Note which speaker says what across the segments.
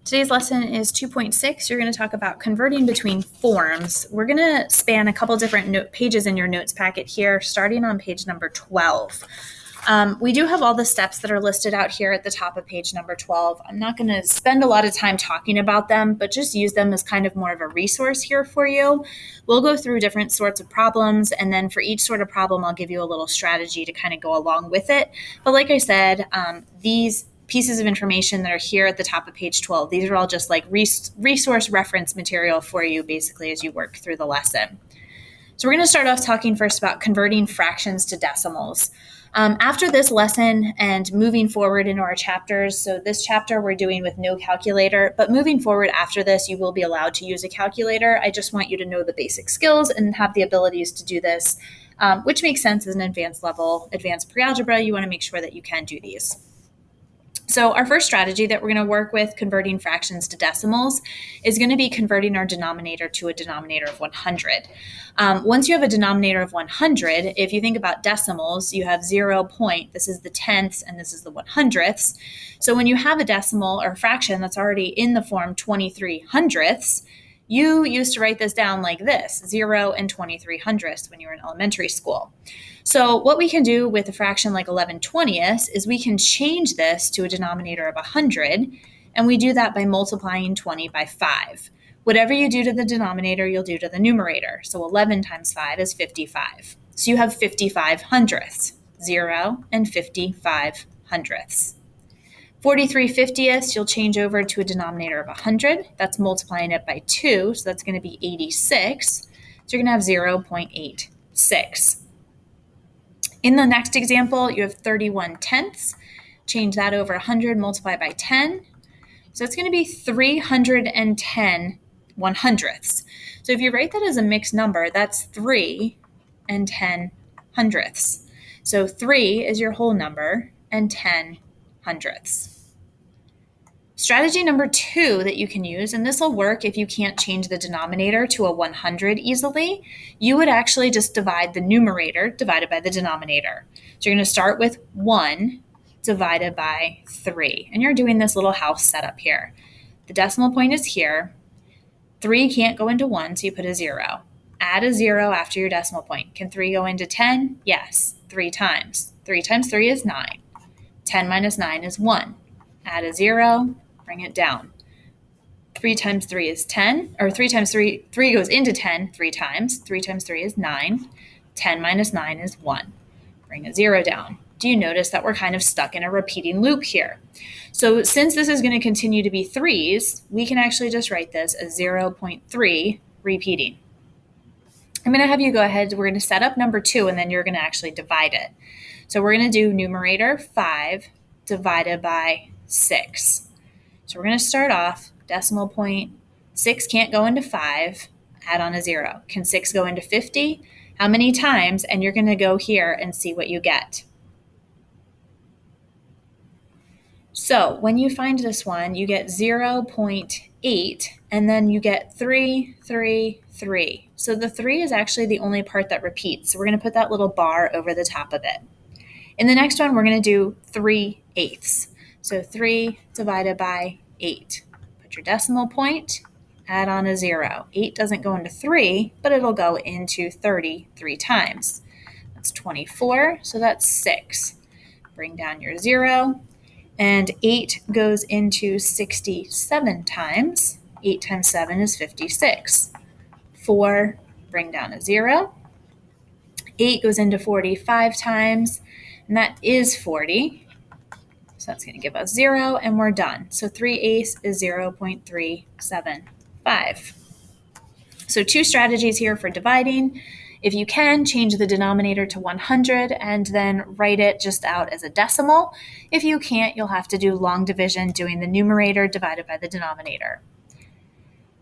Speaker 1: Today's lesson is 2.6. You're going to talk about converting between forms. We're going to span a couple different pages in your notes packet here, starting on page number 12. We do have all the steps that are listed out here at the top of page number 12. I'm not going to spend a lot of time talking about them, but just use them as kind of more of a resource here for you. We'll go through different sorts of problems, and then for each sort of problem, I'll give you a little strategy to kind of go along with it. But like I said, these pieces of information that are here at the top of page 12, these are all just like resource reference material for you basically as you work through the lesson. So we're going to start off talking first about converting fractions to decimals. After this lesson and moving forward into our chapters, so this chapter we're doing with no calculator, but moving forward after this, you will be allowed to use a calculator. I just want you to know the basic skills and have the abilities to do this, which makes sense as an advanced level, advanced pre-algebra. You want to make sure that you can do these. So our first strategy that we're going to work with converting fractions to decimals is going to be converting our denominator to a denominator of 100. Once you have a denominator of 100, if you think about decimals, you have 0 point, this is the tenths, and this is the 100ths. So when you have a decimal or a fraction that's already in the form 23 hundredths, you used to write this down like this, 0 and 23 hundredths when you were in elementary school. So what we can do with a fraction like 11/20 is we can change this to a denominator of 100, and we do that by multiplying 20 by 5. Whatever you do to the denominator, you'll do to the numerator. So 11 times 5 is 55. So you have 55 hundredths, 0 and 55 hundredths. 43 fiftieths, you'll change over to a denominator of 100. That's multiplying it by 2, so that's going to be 86. So you're going to have 0.86. In the next example, you have 31 tenths. Change that over 100, multiply by 10. So it's going to be 310 100ths. So if you write that as a mixed number, that's 3 and 10 hundredths. So 3 is your whole number and 10 hundredths. Strategy number 2 that you can use, and this will work if you can't change the denominator to a 100 easily, you would actually just divide the numerator divided by the denominator. So you're going to start with 1 divided by 3, and you're doing this little house setup here. The decimal point is here. 3 can't go into 1, so you put a 0. Add a 0 after your decimal point. Can 3 go into 10? Yes, 3 times. 3 times 3 is 9. 10 minus 9 is 1. Add a 0. Bring it down. 3 times 3 is 10, or 3 times 3 goes into 10 3 times. 3 times 3 is 9. 10 minus 9 is 1. Bring a 0 down. Do you notice that we're kind of stuck in a repeating loop here? So since this is going to continue to be 3's, we can actually just write this as 0.3 repeating. I'm going to have you go ahead, we're going to set up number 2, and then you're going to actually divide it. So we're going to do numerator 5 divided by 6. So we're going to start off, decimal point, 6 can't go into 5, add on a 0. Can 6 go into 50? How many times? And you're going to go here and see what you get. So when you find this one, you get 0.8, and then you get 3, 3, 3. So the 3 is actually the only part that repeats. So we're going to put that little bar over the top of it. In the next one, we're going to do 3/8. So 3 divided by 8. Put your decimal point, add on a 0. 8 doesn't go into 3, but it'll go into 30 3 times. That's 24, so that's 6. Bring down your 0. And 8 goes into 67 times. 8 times 7 is 56. 4, bring down a 0. 8 goes into 45 times, and that is 40. So that's going to give us 0, and we're done. So 3/8 is 0.375. So 2 strategies here for dividing. If you can, change the denominator to 100 and then write it just out as a decimal. If you can't, you'll have to do long division, doing the numerator divided by the denominator.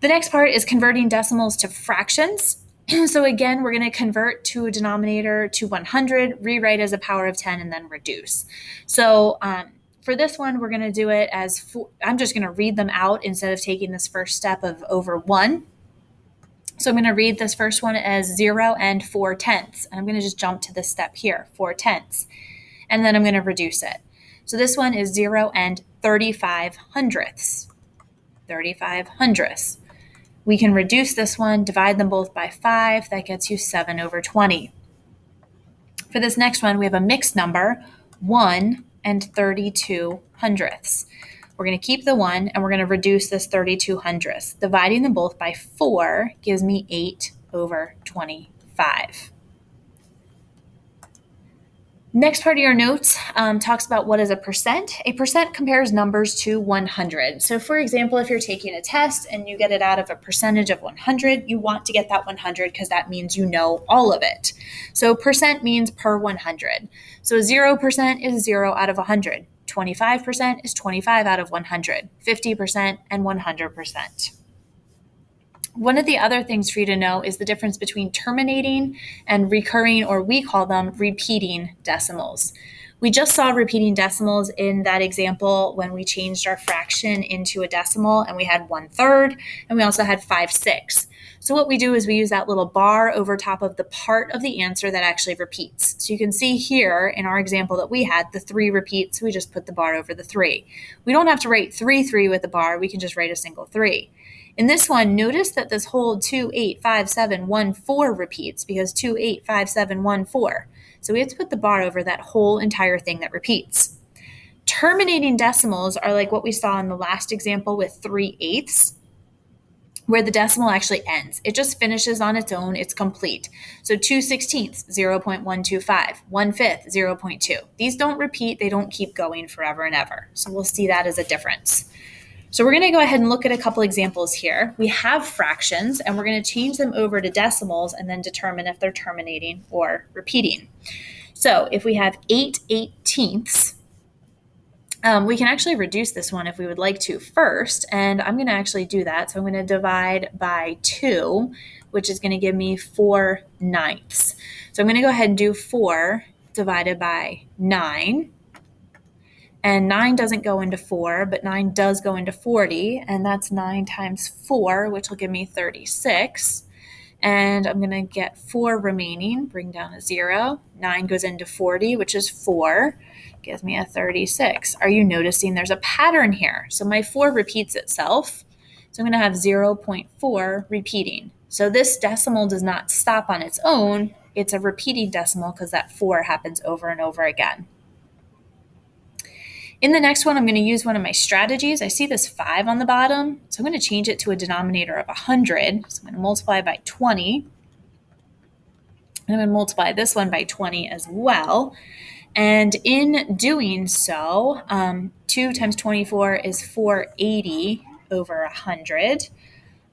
Speaker 1: The next part is converting decimals to fractions. So again, we're going to convert to a denominator to 100, rewrite as a power of 10, and then reduce. So for this one, we're going to do it as, I'm just going to read them out instead of taking this first step of over 1. So I'm going to read this first one as 0 and 4 tenths. And I'm going to just jump to this step here, 4 tenths. And then I'm going to reduce it. So this one is 0 and 35 hundredths. 35 hundredths. We can reduce this one, divide them both by 5. That gets you 7/20. For this next one, we have a mixed number, 1 and 32 hundredths. We're going to keep the 1 and we're going to reduce this 32 hundredths. Dividing them both by 4 gives me 8/25. Next part of your notes talks about what is a percent. A percent compares numbers to 100. So for example, if you're taking a test and you get it out of a percentage of 100, you want to get that 100 because that means you know all of it. So percent means per 100. So 0% is 0 out of 100. 25% is 25 out of 100. 50% and 100%. One of the other things for you to know is the difference between terminating and recurring, or we call them repeating decimals. We just saw repeating decimals in that example when we changed our fraction into a decimal and we had 1/3 and we also had 5/6. So what we do is we use that little bar over top of the part of the answer that actually repeats. So you can see here in our example that we had the 3 repeats, so we just put the bar over the 3. We don't have to write 3 with the bar, we can just write a single 3. In this one, notice that this whole 2, 8, 5, 7, 1, 4 repeats because 2, 8, 5, 7, 1, 4. So we have to put the bar over that whole entire thing that repeats. Terminating decimals are like what we saw in the last example with 3/8, where the decimal actually ends. It just finishes on its own, it's complete. So 2/16, 0.125, 1/5, 0.2. These don't repeat, they don't keep going forever and ever. So we'll see that as a difference. So we're going to go ahead and look at a couple examples here. We have fractions, and we're going to change them over to decimals and then determine if they're terminating or repeating. So if we have 8/18, we can actually reduce this one if we would like to first, and I'm going to actually do that. So I'm going to divide by 2, which is going to give me 4/9. So I'm going to go ahead and do 4 divided by 9. And 9 doesn't go into 4, but 9 does go into 40, and that's 9 times 4, which will give me 36. And I'm going to get 4 remaining, bring down a 0. 9 goes into 40, which is 4, gives me a 36. Are you noticing there's a pattern here? So my 4 repeats itself, so I'm going to have 0.4 repeating. So this decimal does not stop on its own. It's a repeating decimal because that 4 happens over and over again. In the next one, I'm going to use one of my strategies. I see this 5 on the bottom, so I'm going to change it to a denominator of 100. So I'm going to multiply by 20. And I'm going to multiply this one by 20 as well. And in doing so, 2 times 24 is 480 over 100.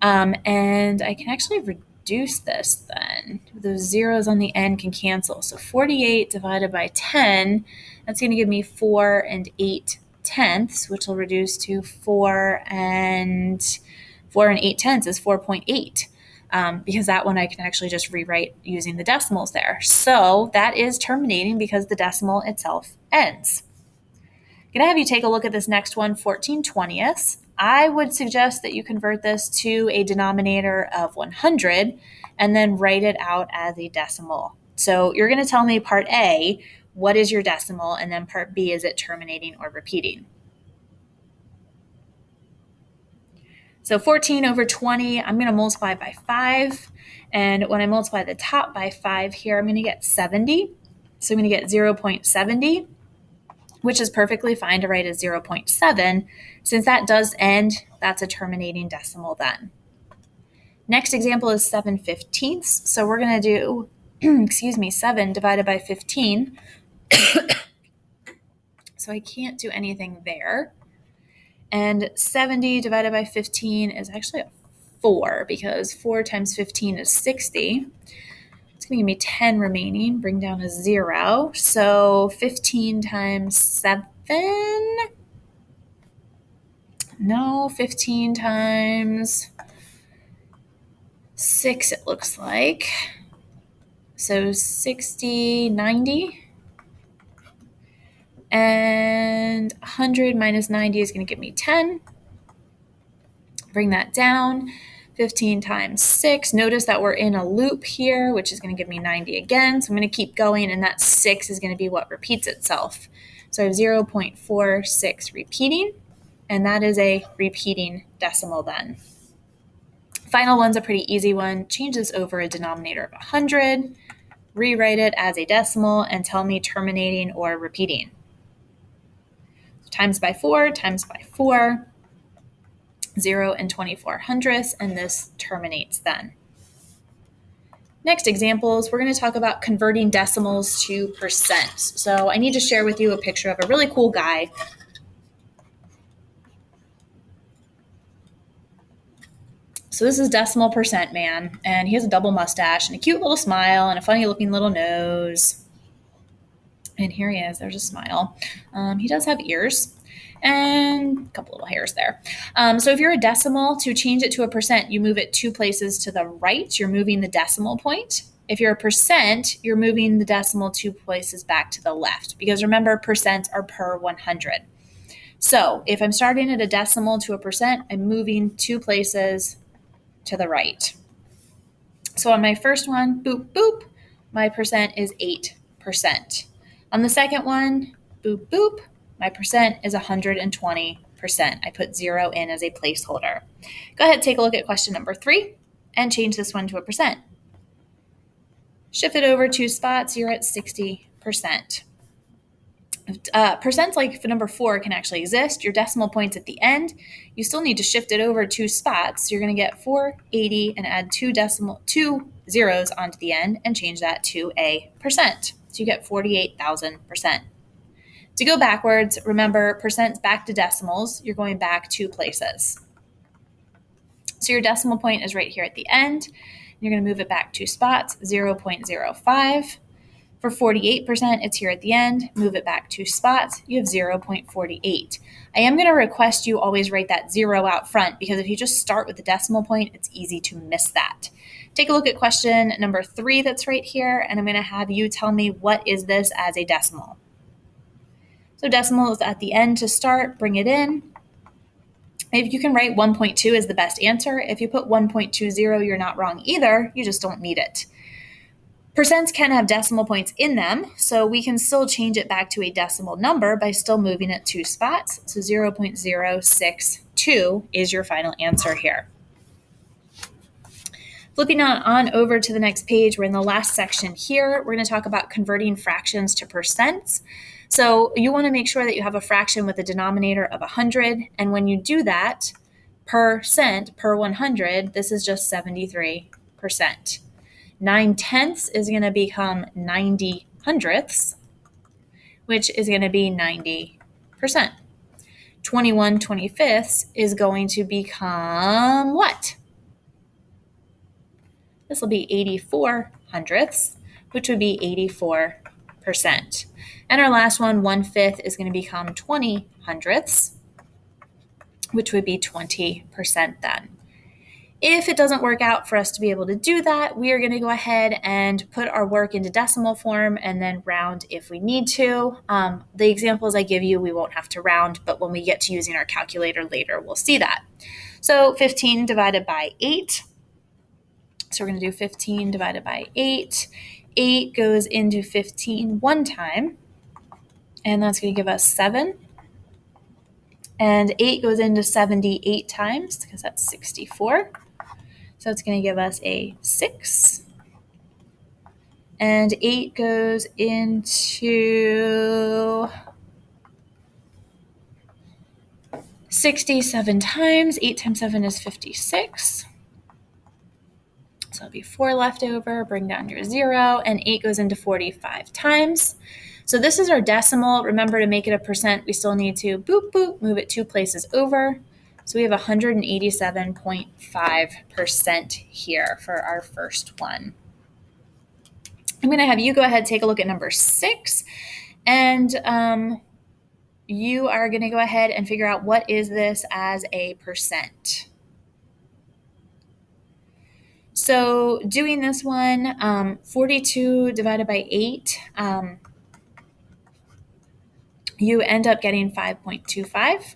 Speaker 1: And I can actually reduce this then. Those zeros on the end can cancel. So 48 divided by 10, that's going to give me 4 8/10, which will reduce to 4 8/10 is 4.8. Because that one I can actually just rewrite using the decimals there. So that is terminating because the decimal itself ends. I'm going to have you take a look at this next one, 14/20. I would suggest that you convert this to a denominator of 100 and then write it out as a decimal. So you're going to tell me part A, what is your decimal? And then part B, is it terminating or repeating? So 14/20, I'm going to multiply by 5. And when I multiply the top by 5 here, I'm going to get 70. So I'm going to get 0.70, which is perfectly fine to write as 0.7. Since that does end, that's a terminating decimal then. Next example is 7/15. So we're going to do, 7 divided by 15. So I can't do anything there. And 70 divided by 15 is actually a 4, because 4 times 15 is 60. It's going to give me 10 remaining, bring down a 0. So 15 times 7, 15 times 6 it looks like. So 60, 90. And 100 minus 90 is going to give me 10. Bring that down. 15 times 6. Notice that we're in a loop here, which is going to give me 90 again. So I'm going to keep going, and that 6 is going to be what repeats itself. So I have 0.46 repeating. and that is a repeating decimal then. Final one's a pretty easy one. Change this over a denominator of 100, rewrite it as a decimal, and tell me terminating or repeating. Times by 4, 0 and 24 hundredths, and this terminates then. Next examples, we're going to talk about converting decimals to percent. So I need to share with you a picture of a really cool guy. So this is decimal percent man, and he has a double mustache and a cute little smile and a funny looking little nose. And here he is, there's a smile. He does have ears and a couple little hairs there. So if you're a decimal, to change it to a percent, you move it 2 places to the right. You're moving the decimal point. If you're a percent, you're moving the decimal 2 places back to the left, because remember, percents are per 100. So if I'm starting at a decimal to a percent, I'm moving 2 places to the right. So on my first one, boop, boop, my percent is 8%. On the second one, boop, boop, my percent is 120%. I put 0 in as a placeholder. Go ahead, take a look at question number 3 and change this one to a percent. Shift it over 2 spots, you're at 60%. Percents like for number 4 can actually exist. Your decimal point's at the end. You still need to shift it over 2 spots. You're going to get 480 and add 2 zeros onto the end and change that to a percent. So you get 48,000%. To go backwards, remember percents back to decimals, you're going back 2 places. So your decimal point is right here at the end. You're going to move it back 2 spots, 0.05. For 48%, it's here at the end. Move it back 2 spots. You have 0.48. I am going to request you always write that 0 out front, because if you just start with the decimal point, it's easy to miss that. Take a look at question number 3 that's right here, and I'm going to have you tell me what is this as a decimal. So decimal is at the end to start. Bring it in. If you can write 1.2 is the best answer. If you put 1.20, you're not wrong either. You just don't need it. Percents can have decimal points in them, so we can still change it back to a decimal number by still moving it 2 spots. So 0.062 is your final answer here. Flipping on over to the next page, we're in the last section here. We're going to talk about converting fractions to percents. So you want to make sure that you have a fraction with a denominator of 100, and when you do that, percent per 100, this is just 73%. 9/10 is going to become 90 hundredths, which is going to be 90%. 21/25 is going to become what? This will be 84 hundredths, which would be 84%. And our last one, 1/5, is going to become 20 hundredths, which would be 20% then. If it doesn't work out for us to be able to do that, we are going to go ahead and put our work into decimal form and then round if we need to. The examples I give you, we won't have to round, but when we get to using our calculator later, we'll see that. So 15 divided by 8. So we're going to do 15 divided by 8. 8 goes into 15 one time, and that's going to give us 7. And 8 goes into 78 times, because that's 64. So it's going to give us a 6. And 8 goes into 67 times. 8 times 7 is 56. So it'll be 4 left over. Bring down your 0. And 8 goes into 45 times. So this is our decimal. Remember, to make it a percent, we still need to boop, boop, move it 2 places over. So we have 187.5% here for our first one. I'm going to have you go ahead and take a look at number 6. And you are going to go ahead and figure out what is this as a percent. So doing this one, 42 divided by 8, you end up getting 5.25.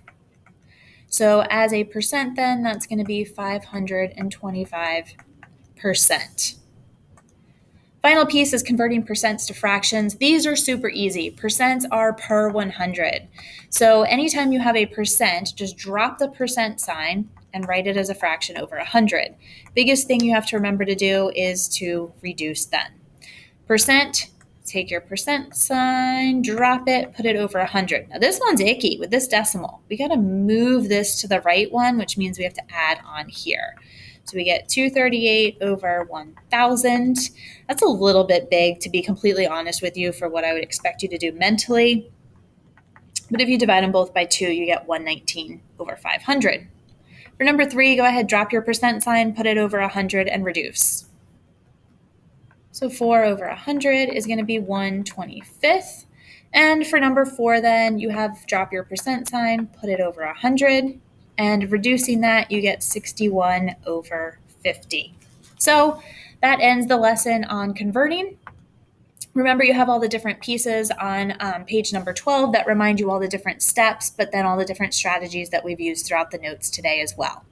Speaker 1: So as a percent then, that's going to be 525%. Final piece is converting percents to fractions. These are super easy. Percents are per 100. So anytime you have a percent, just drop the percent sign and write it as a fraction over 100. Biggest thing you have to remember to do is to reduce then. Percent, take your percent sign, drop it, put it over 100. Now this one's icky with this decimal. We got to move this to the right one, which means we have to add on here. So we get 238 over 1,000. That's a little bit big, to be completely honest with you, for what I would expect you to do mentally. But if you divide them both by 2, you get 119 over 500. For number 3, go ahead, drop your percent sign, put it over 100, and reduce. So 4 over 100 is going to be 1/25. And for number 4, then, you have drop your percent sign, put it over 100, and reducing that, you get 61 over 50. So that ends the lesson on converting. Remember, you have all the different pieces on page number 12 that remind you all the different steps, but then all the different strategies that we've used throughout the notes today as well.